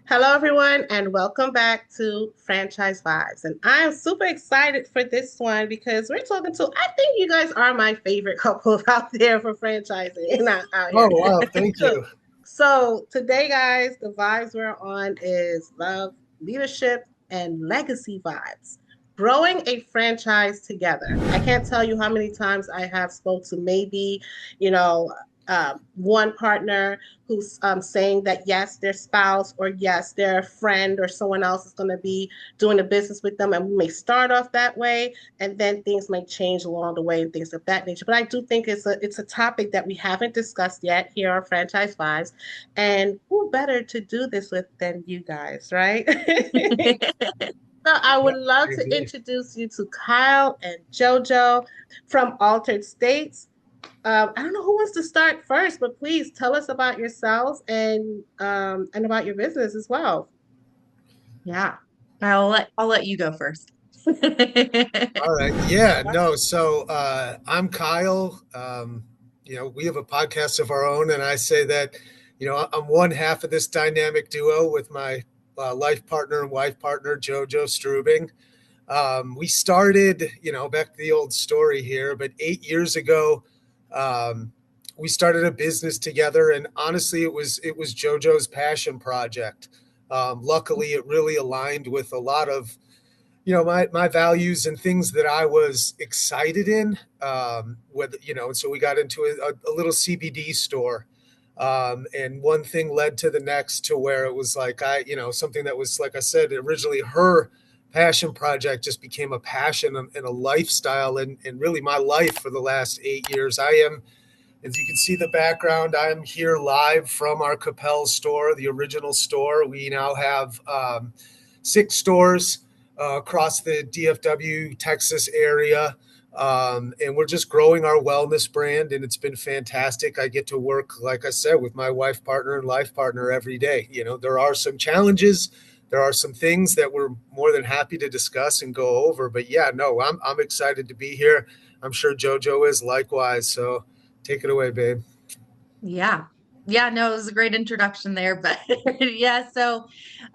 Hello, everyone, and welcome back to Franchise Vibes. And I am super excited for this one because we're talking to, I think you guys are my favorite couple out there for franchising and out Oh, here. wow. Thank So, you. so today, guys, the vibes we're on is love, leadership, and legacy vibes. Growing a franchise together. I can't tell you how many times I have spoke to maybe, you know, one partner who's saying that yes, their spouse or yes, their friend or someone else is going to be doing a business with them, and we may start off that way, and then things may change along the way and things of that nature. But I do think it's a topic that we haven't discussed yet here on Franchise Fives, and who better to do this with than you guys, right? So I Yeah, would love I to agree. introduce you to Kyle and JoJo from Altered States. I don't know who wants to start first, but please tell us about yourselves and about your business as well. Yeah. I'll let you go first. All right. Yeah, no. So I'm Kyle. We have a podcast of our own, and I say that, I'm one half of this dynamic duo with my life partner and wife partner, JoJo Strubing. We started, back to the old story here, but 8 years ago, um, we started a business together, and honestly, it was JoJo's passion project. Luckily, it really aligned with a lot of my values and things that I was excited in. So we got into a little CBD store. And one thing led to the next to where it was like something that was, like I said, originally her passion project just became a passion and a lifestyle, and really my life for the last 8 years. I am, as you can see the background, I am here live from our Capel store, the original store. We now have 6 stores across the DFW, Texas area. And we're just growing our wellness brand, and it's been fantastic. I get to work, like I said, with my wife partner and life partner every day. There are some challenges. There are some things that we're more than happy to discuss and go over. But yeah, no, I'm excited to be here. I'm sure JoJo is likewise. So take it away, babe. Yeah. Yeah, no, it was a great introduction there, but yeah, so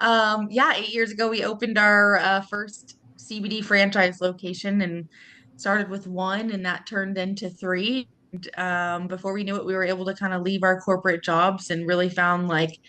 yeah, 8 years ago we opened our first CBD franchise location and started with one, and that turned into three. And, before we knew it, we were able to kind of leave our corporate jobs and really found like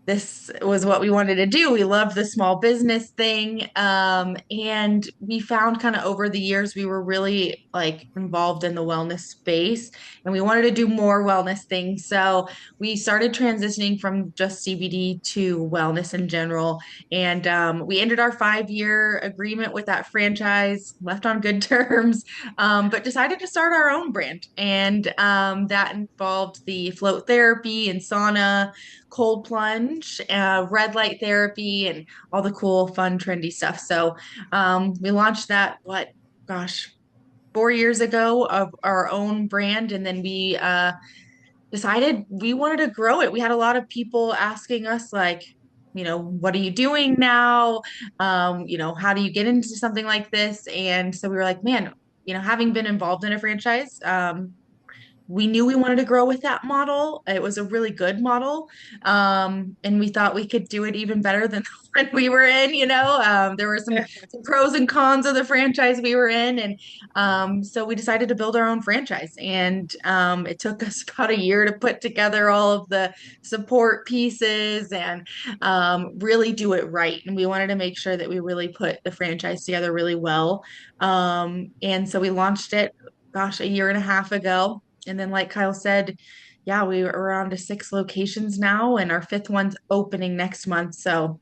this was what we wanted to do. We loved the small business thing. And we found kind of over the years, we were really like involved in the wellness space and we wanted to do more wellness things. So we started transitioning from just CBD to wellness in general. And we ended our 5 year agreement with that franchise, left on good terms, but decided to start our own brand. And that involved the float therapy and sauna, cold plunge, red light therapy, and all the cool, fun, trendy stuff. So we launched that, gosh, 4 years ago of our own brand. And then we decided we wanted to grow it. We had a lot of people asking us, like, what are you doing now? How do you get into something like this? And so we were like, man, having been involved in a franchise, we knew we wanted to grow with that model. It was a really good model. And we thought we could do it even better than the one we were in, there were some pros and cons of the franchise we were in. And so we decided to build our own franchise. And it took us about a year to put together all of the support pieces and really do it right. And we wanted to make sure that we really put the franchise together really well. And so we launched it, gosh, a year and a half ago. And then, like Kyle said, yeah, we are on to 6 locations now, and our fifth one's opening next month. So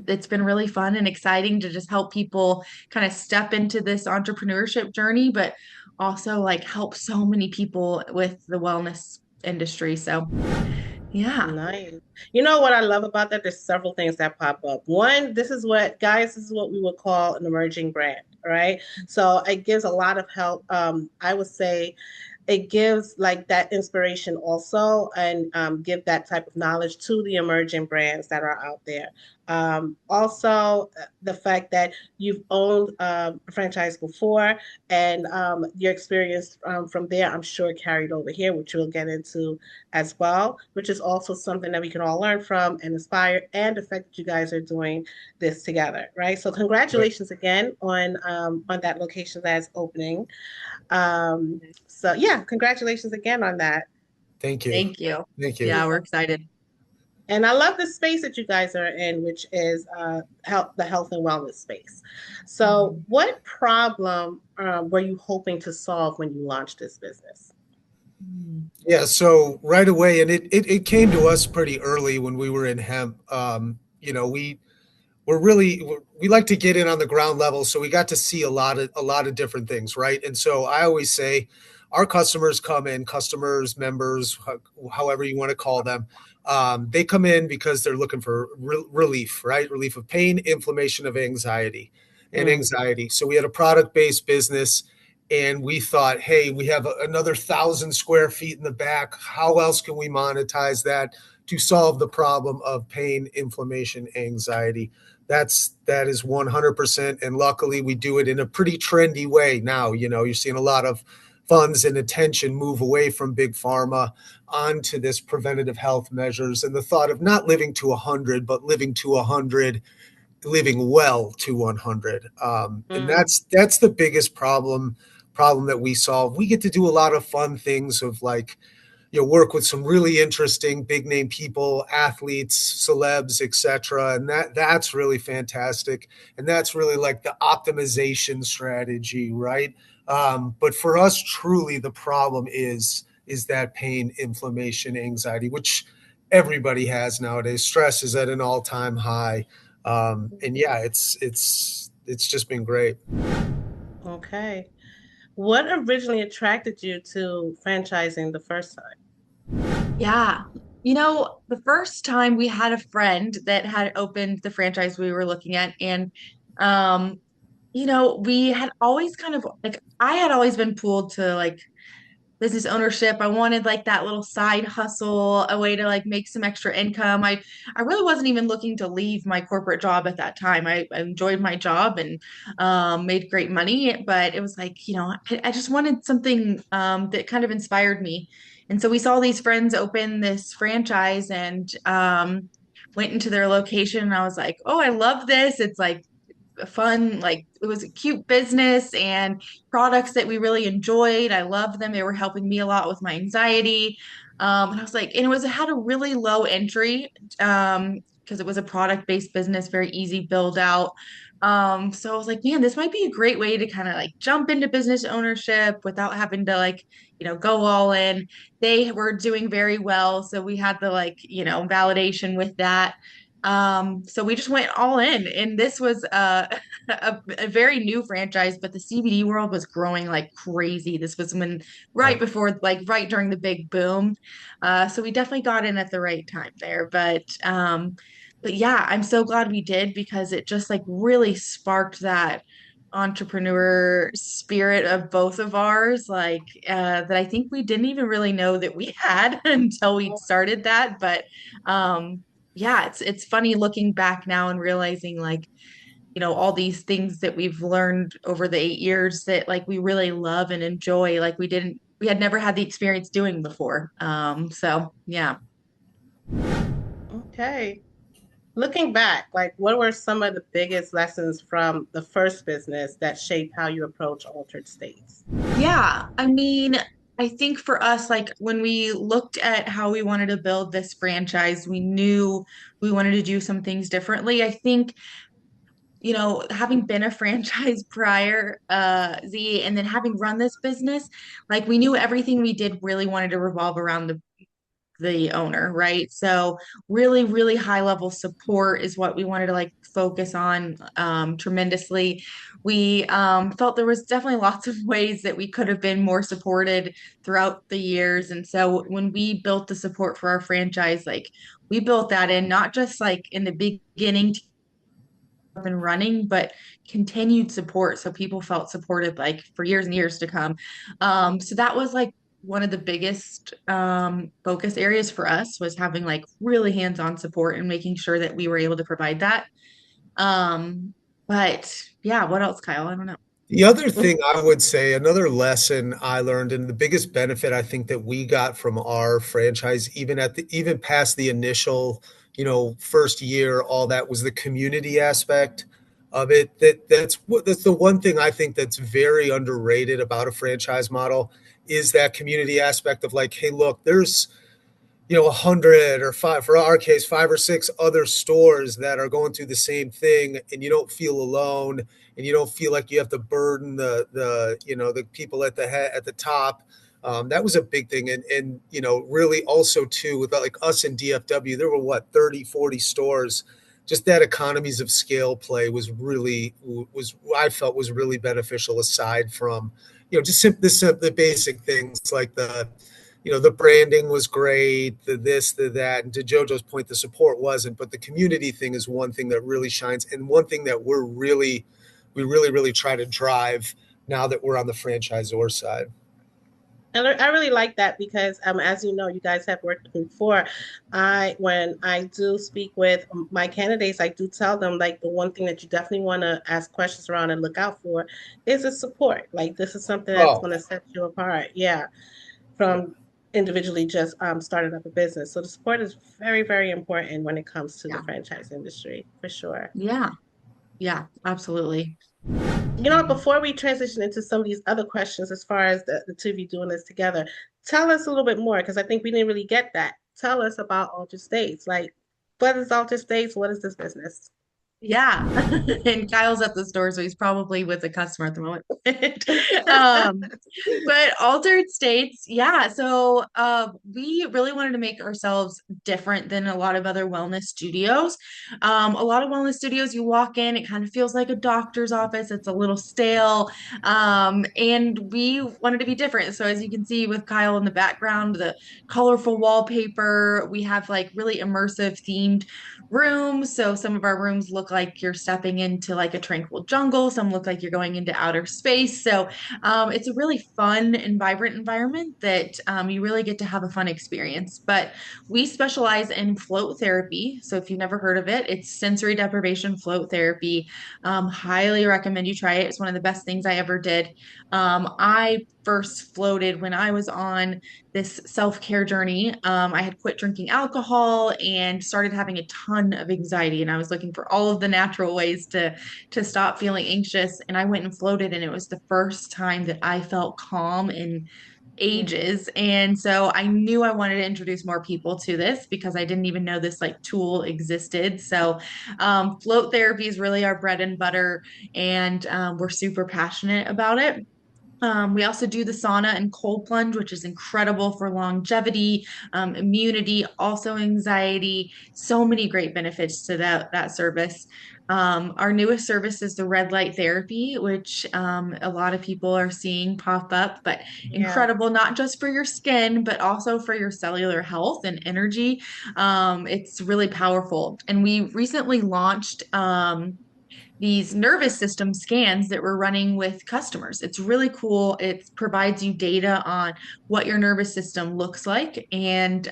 it's been really fun and exciting to just help people kind of step into this entrepreneurship journey, but also like help so many people with the wellness industry. So, yeah. Nice. You know what I love about that? There's several things that pop up. One, this is what we would call an emerging brand, right? So it gives a lot of help. I would say it gives like that inspiration also and give that type of knowledge to the emerging brands that are out there. Also, the fact that you've owned a franchise before and your experience from there, I'm sure carried over here, which we'll get into as well, which is also something that we can all learn from and inspire, and the fact that you guys are doing this together, right? So, Right. congratulations again on that location that's opening. So, yeah, congratulations again on that. Thank you. Thank you. Thank you. Yeah, we're excited. And I love the space that you guys are in, which is the health and wellness space. So, Mhm. what problem were you hoping to solve when you launched this business? Mhm. Yeah, so right away, and it came to us pretty early when we were in hemp. We like to get in on the ground level, so we got to see a lot of different things, right? And so I always say, our customers come in, customers, members, however you want to call them, they come in because they're looking for relief, right? Relief of pain, inflammation, of anxiety, and Mm, anxiety. So we had a product based business, and we thought, hey, we have another 1,000 square feet in the back. How else can we monetize that to solve the problem of pain, inflammation, anxiety? That is 100%, and luckily we do it in a pretty trendy way now. You're seeing a lot of funds and attention move away from big pharma onto this preventative health measures, and the thought of not living to 100 but living to 100, living well to 100. And mm, that's the biggest problem that we solve. We get to do a lot of fun things of, like, work with some really interesting big name people, athletes, celebs, etc. And that's really fantastic. And that's really like the optimization strategy, right? But for us, truly, the problem is that pain, inflammation, anxiety, which everybody has nowadays. Stress is at an all-time high. And yeah, it's just been great. okay. What originally attracted you to franchising the first time? Yeah. The first time we had a friend that had opened the franchise we were looking at, and um, we had always kind of like I had always been pulled to like business ownership. I wanted like that little side hustle, a way to like make some extra income. I really wasn't even looking to leave my corporate job at that time. I enjoyed my job and made great money, but it was like, I just wanted something that kind of inspired me. And so we saw these friends open this franchise and went into their location and I was like, "Oh, I love this. It's like fun, like it was a cute business and products that we really enjoyed. I loved them. They were helping me a lot with my anxiety. And I was like, and it had a really low entry because it was a product-based business, very easy build out. So I was like, man, this might be a great way to kind of like jump into business ownership without having to like, go all in. They were doing very well, so we had the like, validation with that. So we just went all in, and this was a very new franchise, but the CBD world was growing like crazy. This was when right Right. before, like right during the big boom. So we definitely got in at the right time there. But yeah, I'm so glad we did because it just like really sparked that entrepreneur spirit of both of ours, like that I think we didn't even really know that we had until we started that. But yeah, it's funny looking back now and realizing like, all these things that we've learned over the 8 years that like we really love and enjoy, like we had never had the experience doing before. So yeah. Okay. Looking back, like what were some of the biggest lessons from the first business that shaped how you approach altered states? Yeah, I mean, I think for us, like when we looked at how we wanted to build this franchise, we knew we wanted to do some things differently. I think having been a franchise prior, Z, and then having run this business, like we knew everything we did really wanted to revolve around the owner, right? So really, really high level support is what we wanted to like focus on tremendously. We felt there was definitely lots of ways that we could have been more supported throughout the years. And so when we built the support for our franchise, like we built that in not just like in the beginning up and running, but continued support. So people felt supported like for years and years to come. So that was like one of the biggest focus areas for us was having like really hands-on support and making sure that we were able to provide that. Um, but yeah, what else, Kyle? I don't know. The other thing I would say, another lesson I learned, and the biggest benefit I think that we got from our franchise, even past the initial, first year, all that was the community aspect of it. That's the one thing I think that's very underrated about a franchise model is that community aspect of like, hey, look, there's 100 or five, for our case, 5 or 6 other stores that are going through the same thing, and you don't feel alone, and you don't feel like you have to burden the people at the top. That was a big thing. And really also too, with like us in DFW, there were what, 30, 40 stores. Just that economies of scale play was I felt was really beneficial, aside from, just the basic things like the branding was great, the this, the that. And to JoJo's point, the support wasn't, but the community thing is one thing that really shines. And one thing that we really try to drive now that we're on the franchisor side. And I really like that because, as you know, you guys have worked with me before. When I do speak with my candidates, I do tell them like the one thing that you definitely want to ask questions around and look out for is the support. Like this is something that's Oh, going to set you apart. Yeah, from individually just starting up a business. So the support is very, very important when it comes to the Yeah. franchise industry, for sure. Yeah. Yeah, absolutely. You know, before we transition into some of these other questions, as far as the two of you doing this together, tell us a little bit more because I think we didn't really get that. Tell us about Alter States. Like, what is Alter States? What is this business? Yeah. And Kyle's at the store, so he's probably with a customer at the moment. Um, but altered states, yeah. So we really wanted to make ourselves different than a lot of other wellness studios. A lot of wellness studios, you walk in, it kind of feels like a doctor's office. It's a little stale. And we wanted to be different. So as you can see with Kyle in the background, the colorful wallpaper, we have like really immersive themed rooms. So some of our rooms look like you're stepping into like a tranquil jungle. Some look like you're going into outer space. So it's a really fun and vibrant environment that you really get to have a fun experience. But we specialize in float therapy. So if you've never heard of it, it's sensory deprivation float therapy. Highly recommend you try it. It's one of the best things I ever did. I first floated when I was on this self-care journey. I had quit drinking alcohol and started having a ton of anxiety, and I was looking for all of the natural ways to stop feeling anxious. And I went and floated, and it was the first time that I felt calm in Mhm. ages. And so I knew I wanted to introduce more people to this because I didn't even know this like tool existed. So float therapy is really our bread and butter, and we're super passionate about it. We also do the sauna and cold plunge, which is incredible for longevity, immunity, also anxiety. So many great benefits to that service. Our newest service is the red light therapy, which a lot of people are seeing pop up, but Yeah. incredible not just for your skin, but also for your cellular health and energy. It's really powerful. And we recently launched these nervous system scans that we're running with customers. It's really cool. It provides you data on what your nervous system looks like and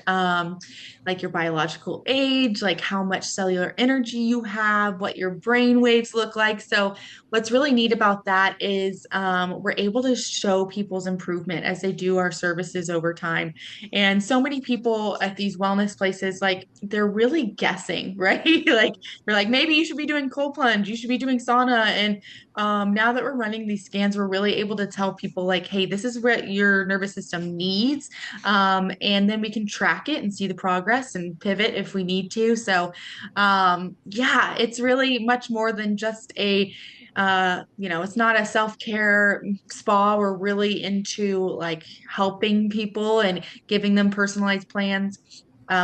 like your biological age, like how much cellular energy you have, what your brain waves look like. So, what's really neat about that is we're able to show people's improvement as they do our services over time. And so many people at these wellness places, like they're really guessing, right? Like we're like, maybe you should be doing cold plunge, you should be doing sauna. And now that we're running these scans, we're really able to tell people, like, hey, this is what your nervous system needs. And then we can track it and see the progress and pivot if we need to. So, yeah, it's really much more than just it's not a self-care spa. We're really into like helping people and giving them personalized plans.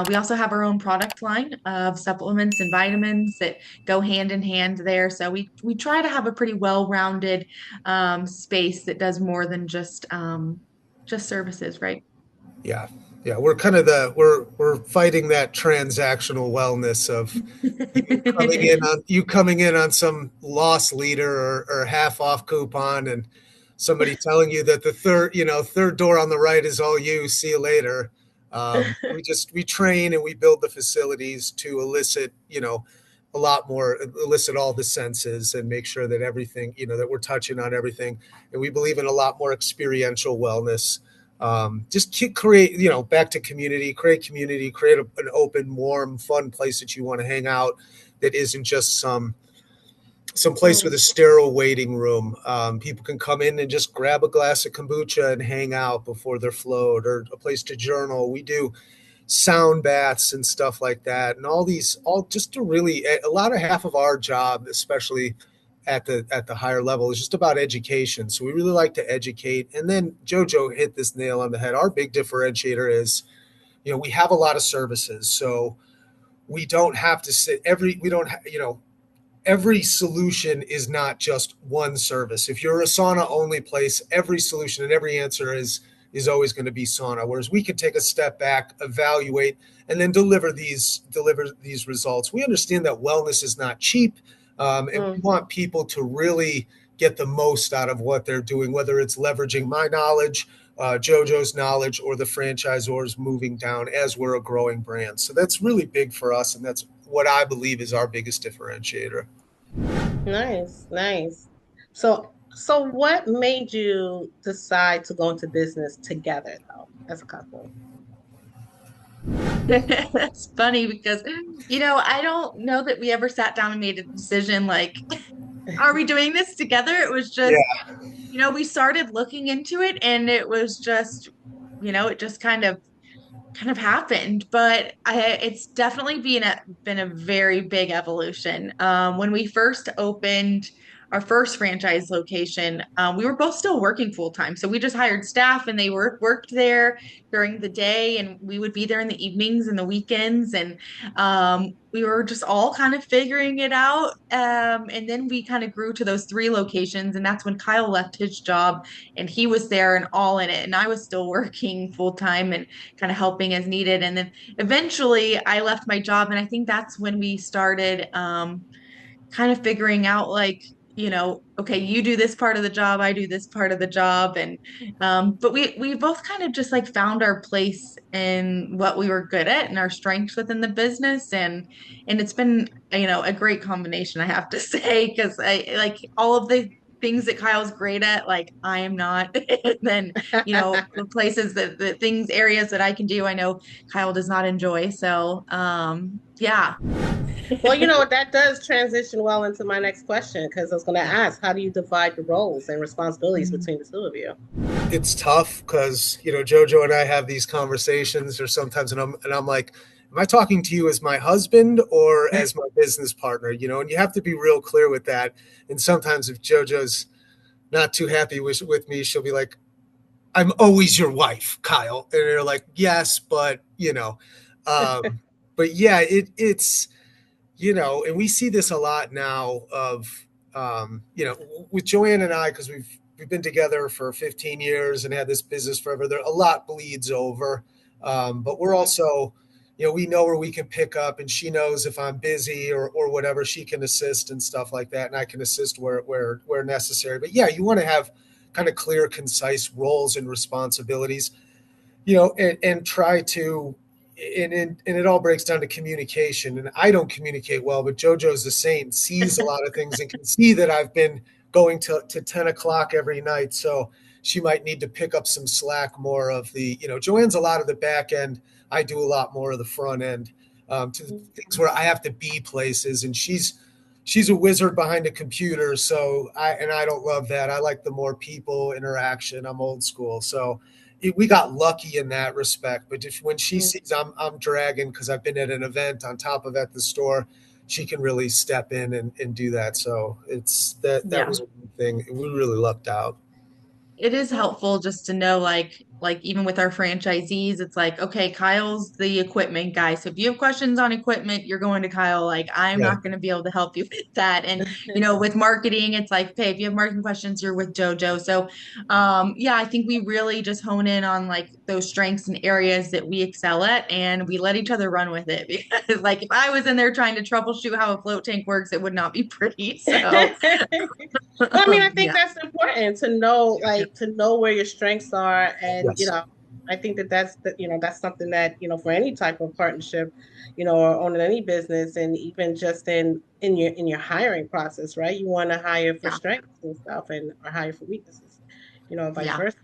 We also have our own product line of supplements and vitamins that go hand in hand there. So we try to have a pretty well-rounded space that does more than just services, right? yeah. Yeah. We're kind of we're fighting that transactional wellness of you coming in on some loss leader or half off coupon, and somebody telling you that the third door on the right is all you. See you later. We train and we build the facilities to elicit, a lot more, elicit all the senses and make sure that everything, that we're touching on everything. And we believe in a lot more experiential wellness. Just create, back to community, create an open, warm, fun place that you want to hang out that isn't just some place with a sterile waiting room. People can come in and just grab a glass of kombucha and hang out before their float, or a place to journal. We do sound baths and stuff like that, and all just to really, a lot of half of our job, especially at the higher level, is just about education. So we really like to educate. And then JoJo hit this nail on the head. Our big differentiator is, we have a lot of services, so we don't have to sit every solution is not just one service. If you're a sauna only place, every solution and every answer is always going to be sauna. Whereas we can take a step back, evaluate, and then deliver these results. We understand that wellness is not cheap, and we want people to really get the most out of what they're doing, whether it's leveraging my knowledge, JoJo's knowledge, or the franchisors moving down as we're a growing brand. So that's really big for us, and that's what I believe is our biggest differentiator. Nice, nice. So what made you decide to go into business together though, as a couple? That's funny because, I don't know that we ever sat down and made a decision like, are we doing this together? It was just, we started looking into it and it was just, it just kind of happened, but it's definitely been a very big evolution. When we first opened our first franchise location, we were both still working full time, so we just hired staff, and they worked there during the day, and we would be there in the evenings and the weekends, and we were just all kind of figuring it out. And then we kind of grew to those three locations, and that's when Kyle left his job, and he was there and all in it, and I was still working full time and kind of helping as needed. And then eventually I left my job, and I think that's when we started kind of figuring out like, okay, you do this part of the job, I do this part of the job. And but we both kind of just like found our place in what we were good at and our strengths within the business. And it's been, a great combination, I have to say, because I like all of the things that Kyle's great at, like I am not. And then, the places the things, areas that I can do, I know Kyle does not enjoy. So yeah. Well, that does transition well into my next question, because I was going to ask, how do you divide the roles and responsibilities between the two of you? It's tough because, JoJo and I have these conversations, or sometimes, and I'm like, am I talking to you as my husband or as my business partner? And you have to be real clear with that. And sometimes if JoJo's not too happy with me, she'll be like, I'm always your wife, Kyle. And they're like, yes, but, but yeah, it's, and we see this a lot now of, with Joanne and I, because we've been together for 15 years and had this business forever. There a lot bleeds over, but we're also, we know where we can pick up, and she knows if I'm busy or whatever, she can assist and stuff like that, and I can assist where necessary. But yeah, you want to have kind of clear, concise roles and responsibilities, and try to. And it all breaks down to communication. And I don't communicate well, but JoJo's the same, sees a lot of things and can see that I've been going to 10 o'clock every night. So she might need to pick up some slack more of the, Joanne's a lot of the back end. I do a lot more of the front end, to the things where I have to be places. And she's a wizard behind a computer. So I don't love that. I like the more people interaction. I'm old school. So we got lucky in that respect. But when she sees I'm dragging because I've been at an event on top of at the store, she can really step in and do that. So it's that was one thing. We really lucked out. It is helpful just to know, like even with our franchisees, it's like, okay, Kyle's the equipment guy, so if you have questions on equipment, you're going to Kyle. Like I'm Yeah. not going to be able to help you with that. And with marketing, it's like, okay, if you have marketing questions, you're with JoJo. So yeah, I think we really just hone in on like those strengths and areas that we excel at, and we let each other run with it. Because like if I was in there trying to troubleshoot how a float tank works, it would not be pretty. So Well, I mean, I think Yeah, that's important to know, like to know where your strengths are, and Yes. I think that that's something that for any type of partnership, or owning any business, and even just in your hiring process, right? You want to hire for yeah, strengths and stuff, and or hire for weaknesses, vice yeah, versa.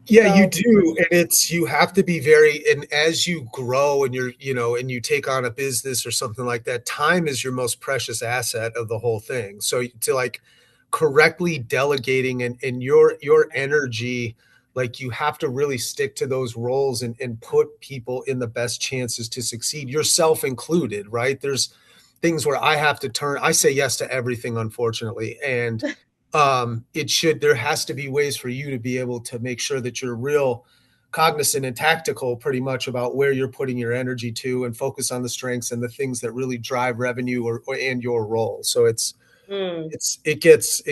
Yeah, you So, do. And you have to be very, and as you grow and and you take on a business or something like that, time is your most precious asset of the whole thing. So to like correctly delegating and your energy, like you have to really stick to those roles and put people in the best chances to succeed, yourself included, right? There's things where I say yes to everything, unfortunately. And there has to be ways for you to be able to make sure that you're real cognizant and tactical pretty much about where you're putting your energy to and focus on the strengths and the things that really drive revenue and your role. So mm, it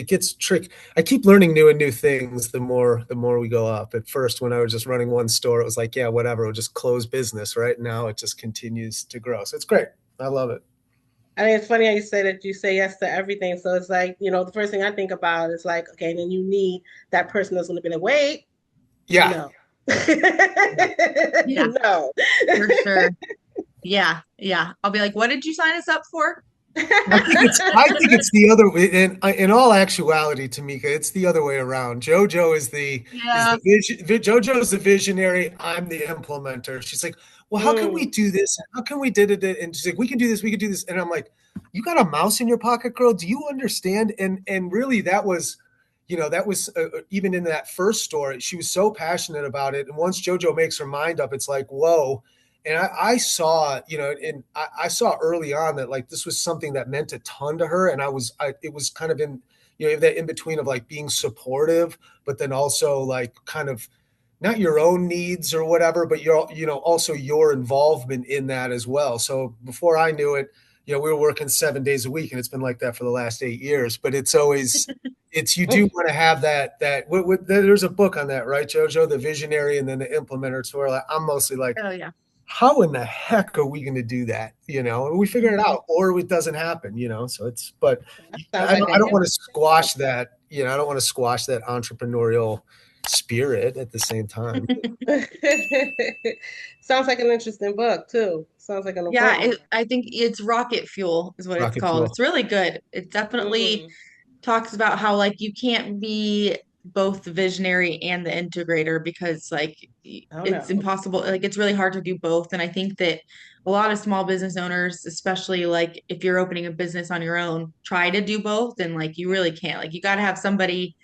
gets tricky. I keep learning new things the more we go up. At first, when I was just running one store, it was like, yeah, whatever, we'll just close business. Right now it just continues to grow, so it's great. I love it. I mean, it's funny how you say that you say yes to everything. So it's like, the first thing I think about is like, okay, then you need that person that's going to be like, wait, Yeah. no, yeah, no. for sure. Yeah, yeah. I'll be like, what did you sign us up for? I think it's the other way. In all actuality, Tamika, it's the other way around. JoJo is the Yeah. vision. JoJo is the visionary. I'm the implementer. She's like, well, how can we Mm, do this? How can we did it? And she's like, we can do this. We can do this. And I'm like, you got a mouse in your pocket, girl? Do you understand? And really, that was even in that first story. She was so passionate about it. And once JoJo makes her mind up, it's like, whoa. And I saw, and I saw early on that like this was something that meant a ton to her. And it was kind of in, that in between of like being supportive, but then also like kind of not your own needs or whatever, but also your involvement in that as well. So before I knew it, we were working 7 days a week, and it's been like that for the last 8 years. But you do mm. want to have there's a book on that, right, JoJo, the visionary and then the implementer. So I'm mostly like, Oh yeah. how in the heck are we going to do that? And we figure it Mhm. out, or it doesn't happen. So but That sounds I like don't, an I don't want to interesting book. squash that. I don't want to squash that entrepreneurial spirit at the same time. Sounds like an interesting book too. Sounds like an Yeah, important one. I think it's Rocket Fuel is what it's Rocket called. fuel. It's really good. It definitely Mm. talks about how like you can't be both the visionary and the integrator because like Oh it's no. impossible. Like it's really hard to do both. And I think that a lot of small business owners, especially like if you're opening a business on your own, try to do both and like you really can't. Like you got to have somebody,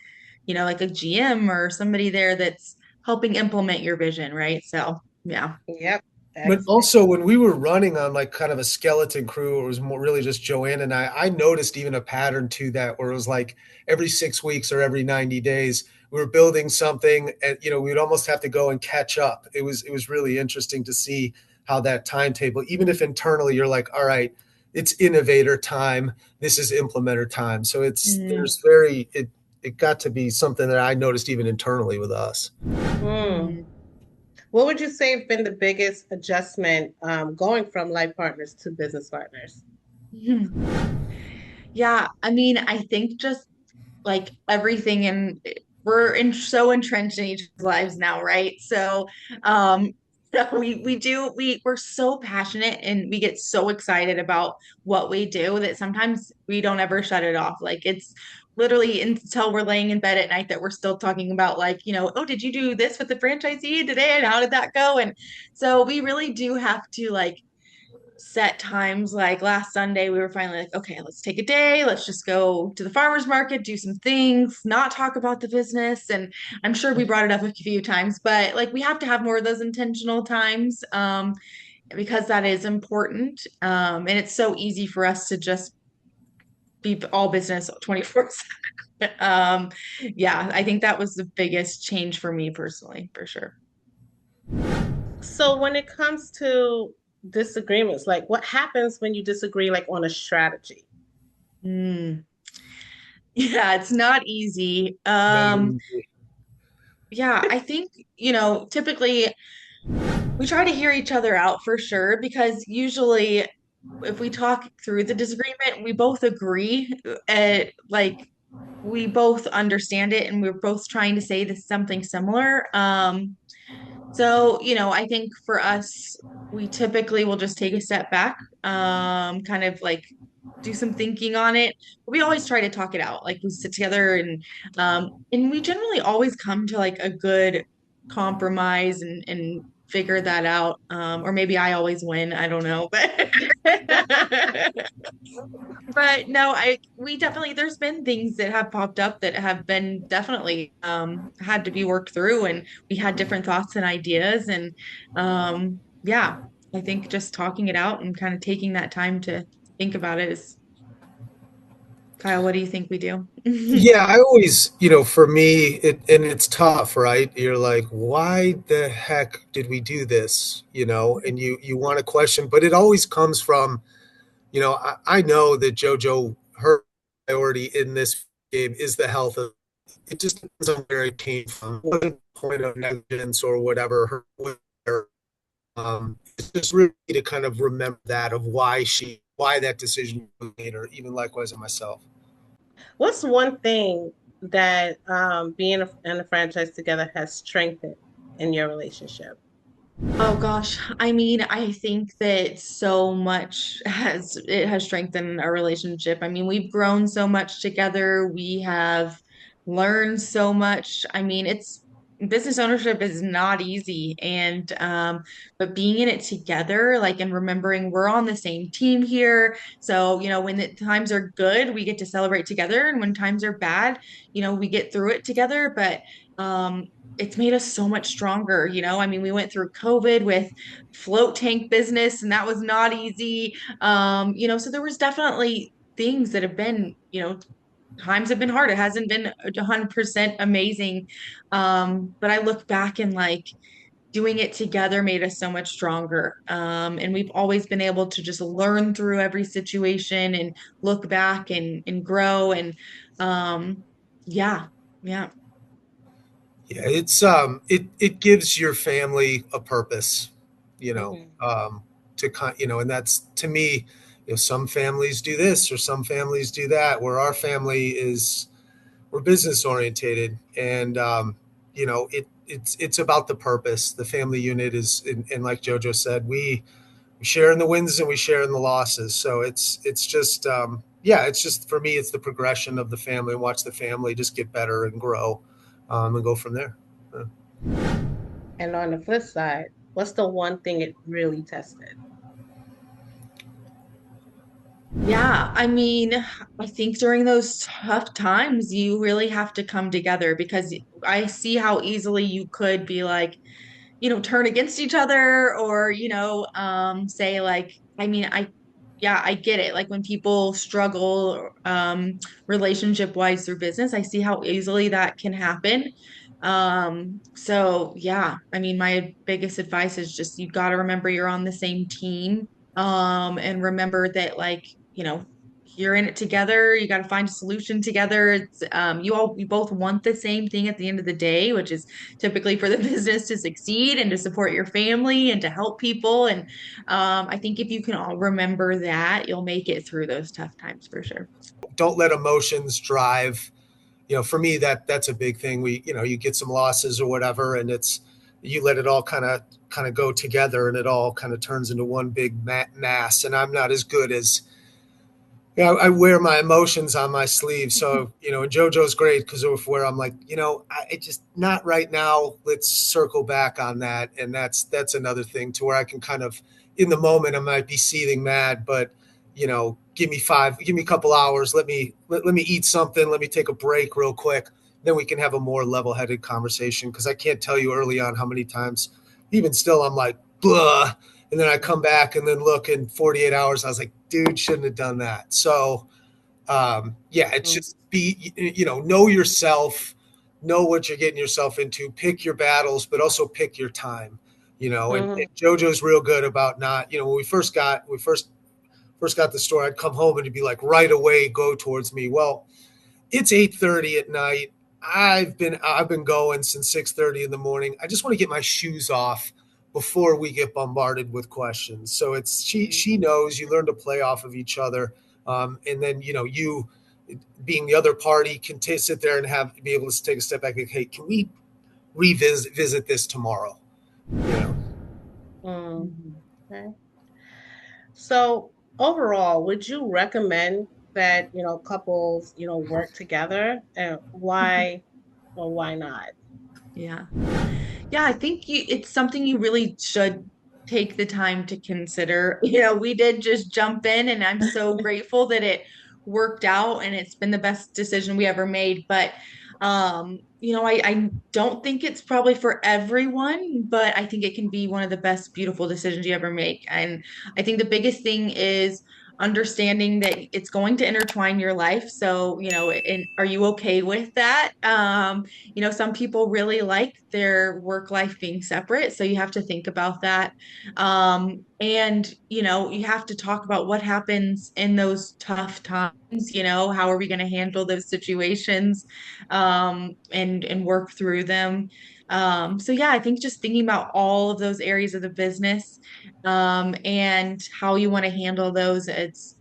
like a GM or somebody there that's helping implement your vision, right? So, yeah. Yep. But Excellent. also when we were running on like kind of a skeleton crew, it was more really just Joanne and I noticed even a pattern to that where it was like every 6 weeks or every 90 days, we were building something and, we'd almost have to go and catch up. It was really interesting to see how that timetable, even if internally you're like, all right, it's innovator time. This is implementer time. So Mm, it got to be something that I noticed even internally with us. Mm. mhm. What would you say have been the biggest adjustment going from life partners to business partners? Yeah, I mean, I think just like everything and we're so entrenched in each other's lives now, right? So um so we're so passionate and we get so excited about what we do that sometimes we don't ever shut it off. Like it's literally until we're laying in bed at night that we're still talking about like, oh, did you do this with the franchisee today and how did that go? And so we really do have to like set times. Like last Sunday, we were finally like, okay, let's take a day. Let's just go to the farmer's market, do some things, not talk about the business. And I'm sure we brought it up a few times, but like we have to have more of those intentional times because that is important. And it's so easy for us to just be all business 24/7. Yeah, I think that was the biggest change for me personally, for sure. So when it comes to disagreements, like what happens when you disagree like on a strategy? Mm. Yeah, it's not easy. Never. Yeah, I think, typically we try to hear each other out for sure because usually if we talk through the disagreement, we both agree. Like we both understand it and we're both trying to say this something similar. So, I think for us, we typically will just take a step back, kind of like do some thinking on it. We always try to talk it out. Like we sit together and we generally always come to like a good compromise and figure that out. Or maybe I always win. I don't know. But no, we definitely there's been things that have popped up that have been definitely had to be worked through, and we had different thoughts and ideas, and yeah, I think just talking it out and kind of taking that time to think about it is, Kyle, what do you think we do? Yeah, I always, for me, and it's tough, right? You're like, why the heck did we do this? And you want to question, but it always comes from, I know that JoJo, her priority in this game is the health of. It just depends on where it came from. It wasn't a point of negligence or whatever. It's just really to kind of remember that of why that decision was made, or even likewise in myself. What's one thing that being in a franchise together has strengthened in your relationship? Oh gosh, I mean, I think that so much has strengthened our relationship. I mean, we've grown so much together. We have learned so much. I mean, it's business ownership is not easy, and but being in it together, like, and remembering we're on the same team here. So, when the times are good, we get to celebrate together, and when times are bad, we get through it together. But um it's made us so much stronger. I mean, we went through COVID with float tank business, and that was not easy. So there was definitely things that have been, times have been hard. It hasn't been 100% amazing. But I look back and like doing it together made us so much stronger. And we've always been able to just learn through every situation and look back and grow. And yeah, yeah. Yeah, it gives your family a purpose, you know, Mhm. to and that's to me, some families do this or some families do that. Where our family is, we're business orientated, and it's about the purpose. The family unit is, and like JoJo said, we share in the wins and we share in the losses. So it's just yeah, it's just for me, it's the progression of the family, and watch the family just get better and grow, and go from there. Yeah. And on the flip side, what's the one thing it really tested? Yeah, I mean, I think during those tough times, you really have to come together because I see how easily you could be like, turn against each other or, say like, I mean, yeah, I get it. Like when people struggle, relationship wise through business, I see how easily that can happen. So yeah, I mean, my biggest advice is just you got to remember you're on the same team. And remember that like, you're in it together. You got to find a solution together. It's you both want the same thing at the end of the day, which is typically for the business to succeed and to support your family and to help people. And I think if you can all remember that, you'll make it through those tough times for sure. Don't let emotions drive. For me, that's a big thing. You get some losses or whatever, and it's, you let it all kind of go together, and it all kind of turns into one big mass. And I'm not as good as, I wear my emotions on my sleeve. So, and JoJo's great because of where I'm like, I just not right now. Let's circle back on that. And that's another thing to where I can kind of, in the moment, I might be seething mad, but, give me a couple hours. Let me eat something. Let me take a break real quick. Then we can have a more level headed conversation. Cause I can't tell you early on how many times, even still, I'm like, blah. And then I come back and then look in 48 hours, I was like, dude, shouldn't have done that. So, yeah, it's Mhm. just know yourself, know what you're getting yourself into, pick your battles, but also pick your time, and Mhm. JoJo's real good about not, when we first got the store, I'd come home and it'd be like right away, go towards me. Well, it's 8:30 at night. I've been going since 6:30 in the morning. I just want to get my shoes off before we get bombarded with questions. So it's she knows, you learn to play off of each other, and then being the other party, can sit there and be able to take a step back and, hey, can we revisit this tomorrow? You know. Mm, Mhm. okay. So overall, would you recommend that, couples, work together? And why or why not? Yeah. Yeah, I think it's something you really should take the time to consider. We did just jump in, and I'm so grateful that it worked out and it's been the best decision we ever made. But, I don't think it's probably for everyone, but I think it can be one of the best, beautiful decisions you ever make. And I think the biggest thing is understanding that it's going to intertwine your life. So, and are you okay with that? Some people really like their work life being separate. So you have to think about that. And, you have to talk about what happens in those tough times. How are we going to handle those situations, and work through them? So yeah, I think just thinking about all of those areas of the business, and how you want to handle those. It's,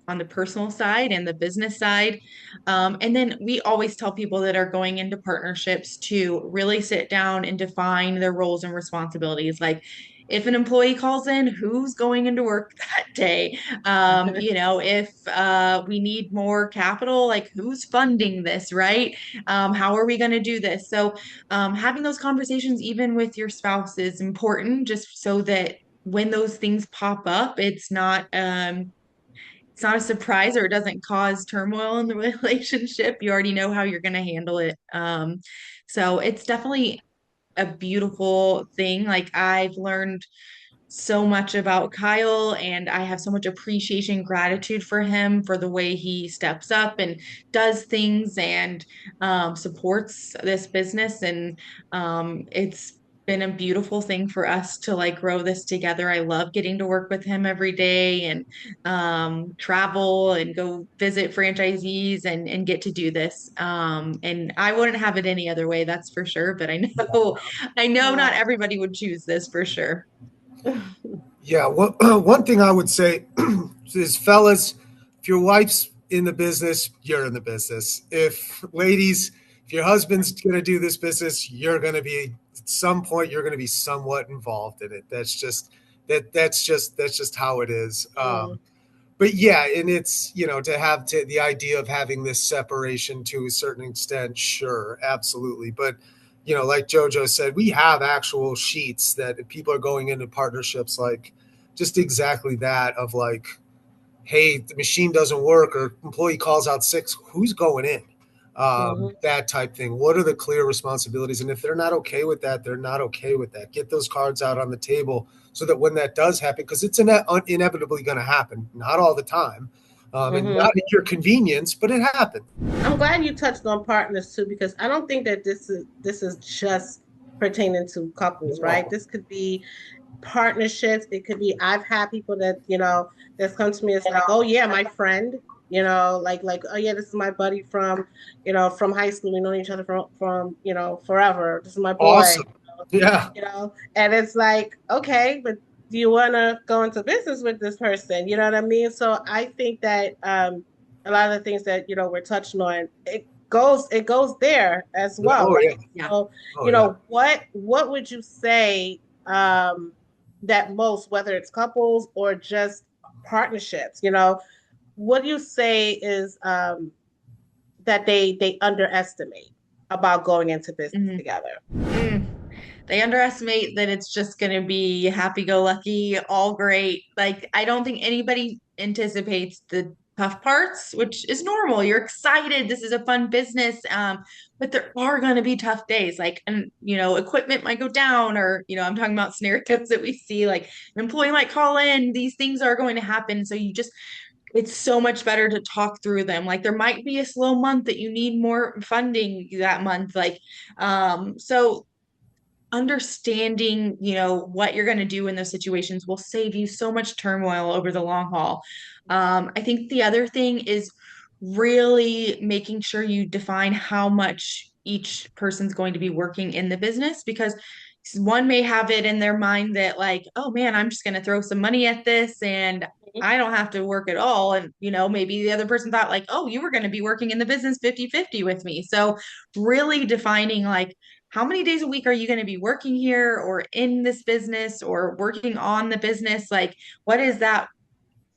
on the personal side and the business side. And then we always tell people that are going into partnerships to really sit down and define their roles and responsibilities. Like, if an employee calls in, who's going into work that day? If we need more capital, like, who's funding this, right? How are we going to do this? So, having those conversations, even with your spouse, is important, just so that when those things pop up, it's not a surprise, or it doesn't cause turmoil in the relationship. You already know how you're going to handle it. So it's definitely a beautiful thing. Like, I've learned so much about Kyle, and I have so much appreciation, gratitude for him for the way he steps up and does things, and supports this business. And it's been a beautiful thing for us to like grow this together. I love getting to work with him every day, and travel and go visit franchisees, and get to do this. And I wouldn't have it any other way, that's for sure. But I know I know not Wow. everybody would choose this for sure. Yeah, one thing I would say is, fellas, if your wife's in the business, you're in the business. If ladies, if your husband's going to do this business, you're going to be at some point you're going to be somewhat involved in it. That's just how it is. Mm, But yeah, and it's, to have the idea of having this separation to a certain extent, sure, absolutely. But like JoJo said, we have actual sheets that if people are going into partnerships, like just exactly that of like, hey, the machine doesn't work, or employee calls out sick, who's going in? mhm, That type thing. What are the clear responsibilities? And if they're not okay with that, they're not okay with that. Get those cards out on the table so that when that does happen, because it's inevitably going to happen, not all the time, and mhm. not at your convenience, but it happens. I'm glad you touched on partners too, because I don't think that this is just pertaining to couples, right? No. This could be partnerships. It could be, I've had people that, that's come to me. It's like, oh yeah, my friend, like, oh yeah, this is my buddy from, from high school. We know each other from, forever. This is my boy, Awesome. Yeah. and it's like, okay, but do you want to go into business with this person? You know what I mean? So I think that a lot of the things that we're touching on, it goes there as well, Oh yeah. right? Yeah. So Oh yeah. what would you say that most, whether it's couples or just partnerships, what do you say is that they underestimate about going into business Mhm. together? Mm. They underestimate that it's just going to be happy go lucky, all great. Like, I don't think anybody anticipates the tough parts, which is normal. You're excited. This is a fun business. But there are going to be tough days. Like, and, equipment might go down, or, I'm talking about scenarios that we see, like an employee might call in. These things are going to happen. So it's so much better to talk through them. Like, there might be a slow month that you need more funding that month. Like, so understanding, what you're going to do in those situations will save you so much turmoil over the long haul. I think the other thing is really making sure you define how much each person's going to be working in the business, because one may have it in their mind that like, oh man, I'm just going to throw some money at this and I don't have to work at all. And, maybe the other person thought like, oh, you were going to be working in the business 50-50 with me. So really defining like, how many days a week are you going to be working here or in this business or working on the business? Like, what is that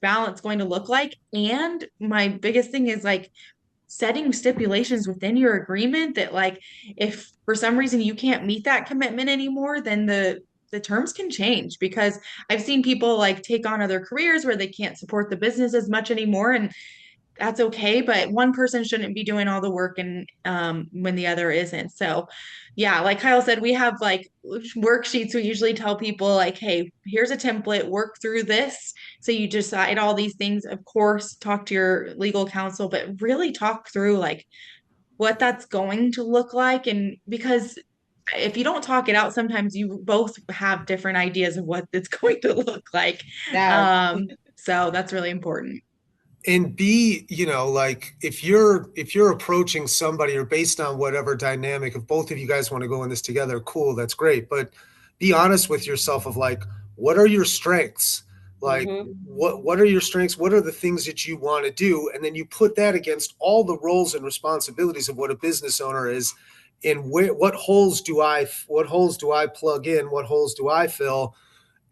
balance going to look like? And my biggest thing is like, setting stipulations within your agreement that like if for some reason you can't meet that commitment anymore, then the terms can change because I've seen people like take on other careers where they can't support the business as much anymore, and that's okay, but one person shouldn't be doing all the work and when the other isn't. So yeah, like Kyle said, we have like worksheets. We usually tell people like, hey, here's a template, work through this. So you decide all these things. Of course, talk to your legal counsel, but really talk through like what that's going to look like. And because if you don't talk it out, sometimes you both have different ideas of what it's going to look like. Yes. So that's really important. And B, like if you're approaching somebody or based on whatever dynamic, if both of you guys want to go in this together, cool, that's great. But be honest with yourself of like, what are your strengths? Like Mm-hmm. what are your strengths? What are the things that you want to do? And then you put that against all the roles and responsibilities of what a business owner is. And what holes do I plug in? What holes do I fill?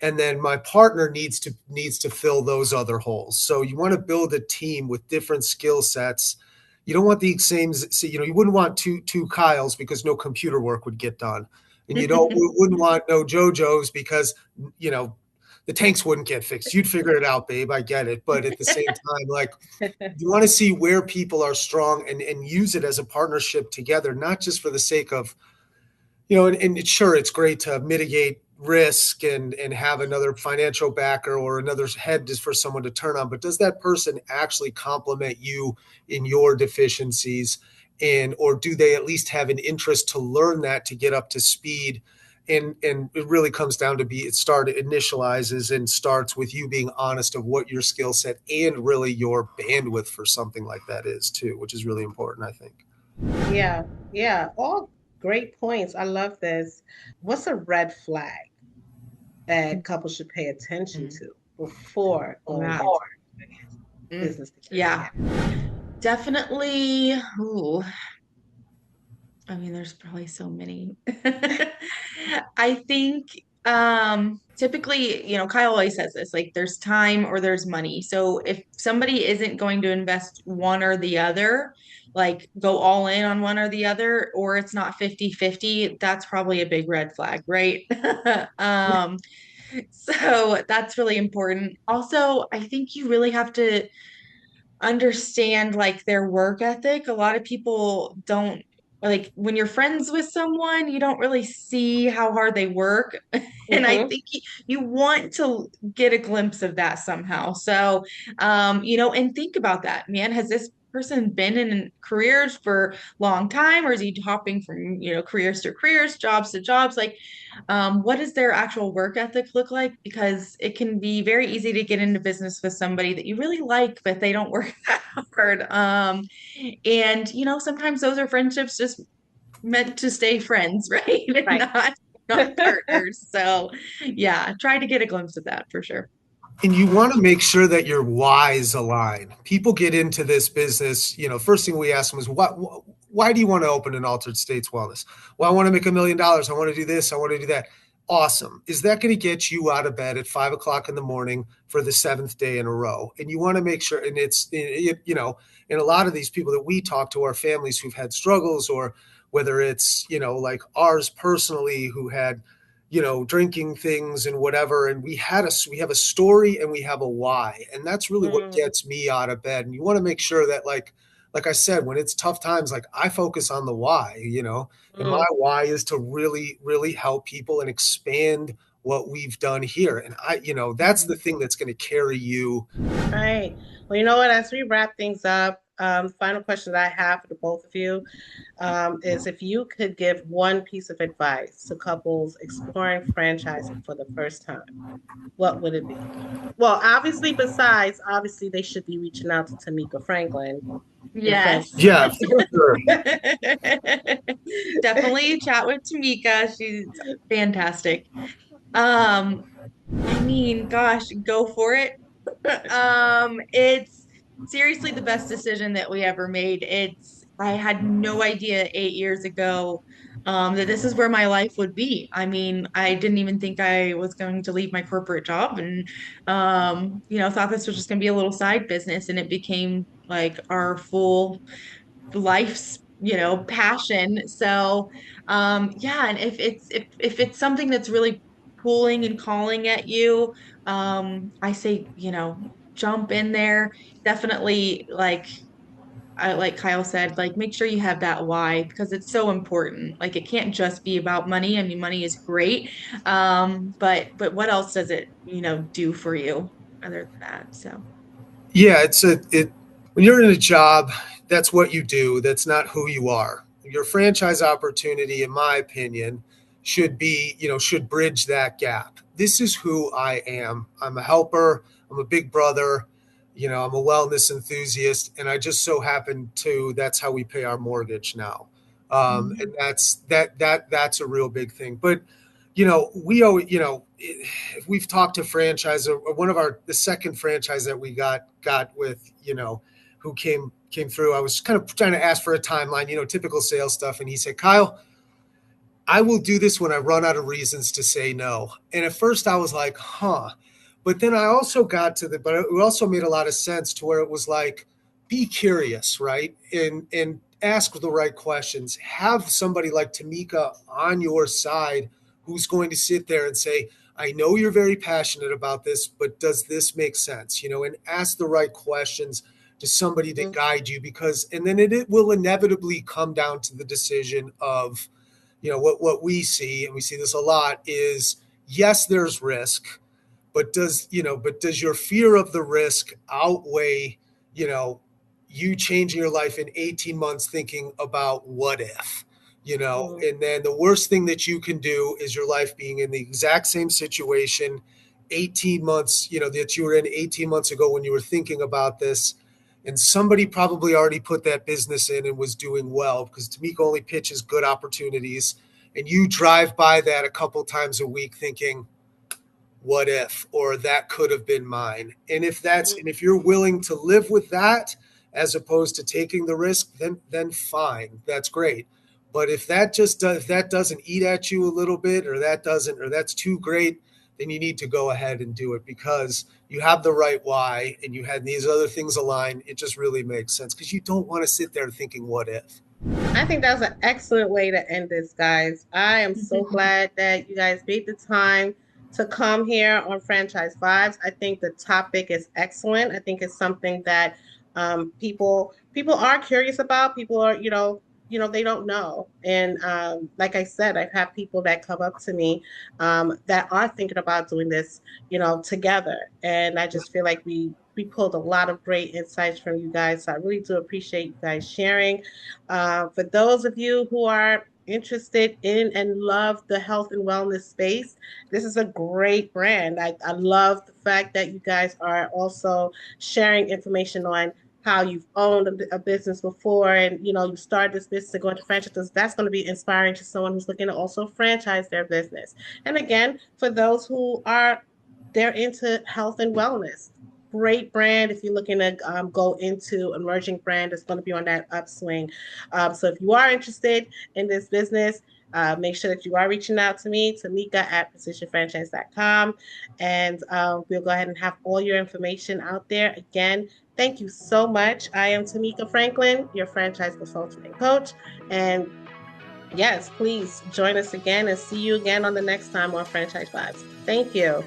And then my partner needs to fill those other holes. So you want to build a team with different skill sets. You don't want the same, so, you wouldn't want two Kyles because no computer work would get done. And wouldn't want no JoJos because, you know, the tanks wouldn't get fixed. You'd figure it out, babe. I get it. But at the same time, like, you want to see where people are strong and use it as a partnership together, not just for the sake of, and sure, it's great to mitigate risk and have another financial backer or another head just for someone to turn on. But does that person actually complement you in your deficiencies? Or do they at least have an interest to learn that to get up to speed? And it really comes down to initializes and starts with you being honest of what your skill set and really your bandwidth for something like that is too, which is really important, I think. Yeah, yeah. All great points. I love this. What's a red flag that couples should pay attention Mm, to before going yeah. into Mm, business together? yeah, definitely. Ooh, I mean, there's probably so many. I think typically, Kyle always says this, like there's time or there's money. So if somebody isn't going to invest one or the other, like go all in on one or the other, or it's not 50-50, that's probably a big red flag, right? Um, so that's really important. Also, I think you really have to understand like their work ethic. A lot of people don't like when you're friends with someone, you don't really see how hard they work. And I Mm-hmm. think you want to get a glimpse of that somehow. So, and think about that, man. Has this person been in careers for a long time, or is he hopping from, careers to careers, jobs to jobs? Like, what does their actual work ethic look like? Because it can be very easy to get into business with somebody that you really like, but they don't work that hard. And sometimes those are friendships just meant to stay friends, right? And Right. not partners. So yeah, try to get a glimpse of that for sure. And you want to make sure that your whys align. People get into this business, first thing we ask them is, why do you want to open an altered states wellness? Well, I want to make $1 million. I want to do this. I want to do that. Awesome. Is that going to get you out of bed at 5 o'clock in the morning for the seventh day in a row? And you want to make sure, and and a lot of these people that we talk to are families who've had struggles, or whether it's, like ours personally, who had, drinking things and whatever. And we have a story and we have a why. And that's really what Mm, gets me out of bed. And you want to make sure that like I said, when it's tough times, like I focus on the why, and my mm. why is to really, really help people and expand what we've done here. And that's the Mhm. thing that's going to carry you. Right. Well, you know what? As we wrap things up, Final question that I have for the both of you is if you could give one piece of advice to couples exploring franchising for the first time, what would it be? Well, obviously, besides, obviously, they should be reaching out to Tamika Franklin in Yes. Franklin. Yeah, for sure. Definitely chat with Tamika. She's fantastic. Um, I mean, gosh, go for it. It's seriously the best decision that we ever made. I had no idea 8 years ago, that this is where my life would be. I mean, I didn't even think I was going to leave my corporate job and, thought this was just going to be a little side business, and it became like our full life's passion. So yeah, and if it's something that's really pulling and calling at you, I say, jump in there. Definitely, like Kyle said, like make sure you have that why, because it's so important. Like it can't just be about money. I mean, money is great, but what else does it do for you other than that? So Yeah, it when you're in a job, that's what you do. That's not who you are. Your franchise opportunity, in my opinion, should be, should bridge that gap. This is who I am. I'm a helper. I'm a big brother. I'm a wellness enthusiast, and I just so happen to. That's how we pay our mortgage now, and that's a real big thing. But we always, if we've talked to franchise, one of the second franchise that we got with, who came through, I was kind of trying to ask for a timeline, typical sales stuff. And he said, Kyle, I will do this when I run out of reasons to say no. And at first I was like, huh. But then I also but it also made a lot of sense to where it was like, be curious, right? And ask the right questions. Have somebody like Tamika on your side who's going to sit there and say, I know you're very passionate about this, but does this make sense? And ask the right questions to somebody to guide you, because, and then it will inevitably come down to the decision of, what we see, and we see this a lot, is yes, there's risk, but does your fear of the risk outweigh, you know, you changing your life in 18 months thinking about what if? And then the worst thing that you can do is your life being in the exact same situation 18 months, that you were in 18 months ago when you were thinking about this. And somebody probably already put that business in and was doing well, because Tamika only pitches good opportunities. And you drive by that a couple times a week thinking, what if, or that could have been mine. And if you're willing to live with that as opposed to taking the risk, then fine, that's great. But if that doesn't eat at you a little bit, or that's too great, then you need to go ahead and do it, because you have the right why and you had these other things aligned. It just really makes sense, because you don't want to sit there thinking what if. I think that was an excellent way to end this, guys. I am so glad that you guys made the time to come here on Franchise Vibes. I think the topic is excellent. I think it's something that people are curious about. People are, they don't know. And like I said, I've had people that come up to me that are thinking about doing this, together. And I just feel like we pulled a lot of great insights from you guys. So I really do appreciate you guys sharing. For those of you who are interested in and love the health and wellness space, this is a great brand. I love the fact that you guys are also sharing information on how you've owned a business before, and you started this business and going to franchises. That's going to be inspiring to someone who's looking to also franchise their business. And again, for those who are they're into health and wellness, great brand. If you're looking to go into emerging brand, it's going to be on that upswing. So if you are interested in this business, make sure that you are reaching out to me, Tamika at precisionfranchise.com, and we'll go ahead and have all your information out there. Again, thank you so much. I am Tamika Franklin, your franchise consultant and coach. And yes, please join us again and see you again on the next time on Franchise Vibes. Thank you.